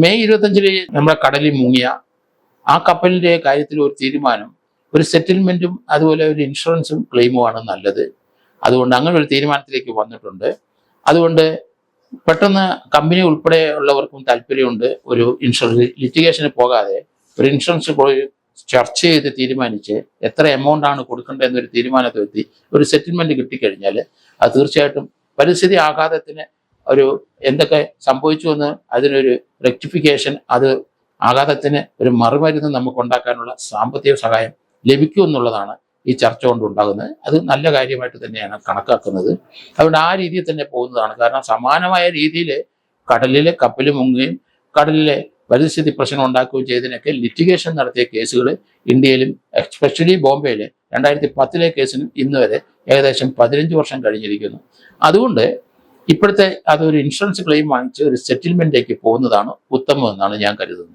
May 25 നമ്മുടെ കടലിൽ മുങ്ങിയ ആ കപ്പലിന്റെ കാര്യത്തിൽ ഒരു തീരുമാനം, ഒരു സെറ്റിൽമെന്റും അതുപോലെ ഒരു ഇൻഷുറൻസും ക്ലെയിമുമാണ് നല്ലത്. അതുകൊണ്ട് അങ്ങനെ ഒരു തീരുമാനത്തിലേക്ക് വന്നിട്ടുണ്ട്. അതുകൊണ്ട് പെട്ടെന്ന് കമ്പനി ഉൾപ്പെടെ ഉള്ളവർക്കും താല്പര്യമുണ്ട് ഒരു ഇൻഷുറൻസ് ലിറ്റിഗേഷന് പോകാതെ ഒരു ഇൻഷുറൻസ് ചർച്ച ചെയ്ത് തീരുമാനിച്ച് എത്ര എമൗണ്ട് ആണ് കൊടുക്കേണ്ടത് എന്നൊരു തീരുമാനത്തിലെത്തി ഒരു സെറ്റിൽമെന്റ് കിട്ടിക്കഴിഞ്ഞാൽ അത് തീർച്ചയായിട്ടും പരിസ്ഥിതി ആഘാതത്തിന് ഒരു എന്തൊക്കെ സംഭവിച്ചു എന്ന് അതിനൊരു റെക്ടിഫിക്കേഷൻ, അത് ആഘാതത്തിന് ഒരു മറുമരുന്ന് നമുക്ക് ഉണ്ടാക്കാനുള്ള സാമ്പത്തിക സഹായം ലഭിക്കും എന്നുള്ളതാണ് ഈ ചർച്ച കൊണ്ടുണ്ടാകുന്നത്. അത് നല്ല കാര്യമായിട്ട് തന്നെയാണ് കണക്കാക്കുന്നത്. അതുകൊണ്ട് ആ രീതിയിൽ തന്നെ പോകുന്നതാണ്. കാരണം സമാനമായ രീതിയിൽ കടലിലെ കപ്പൽ മുങ്ങുകയും കടലിലെ പരിസ്ഥിതി പ്രശ്നം ഉണ്ടാക്കുകയും ചെയ്തതിനൊക്കെ ലിറ്റിഗേഷൻ നടത്തിയ കേസുകൾ ഇന്ത്യയിലും എസ്പെഷ്യലി ബോംബെയിൽ 2010 കേസിനും ഇന്ന് വരെ ഏകദേശം 15 വർഷം കഴിഞ്ഞിരിക്കുന്നു. അതുകൊണ്ട് ഇപ്പോഴത്തെ അതൊരു ഇൻഷുറൻസ് ക്ലെയിം വാങ്ങിച്ച് ഒരു സെറ്റിൽമെന്റിലേക്ക് പോകുന്നതാണ് ഉത്തമം എന്നാണ് ഞാൻ കരുതുന്നത്.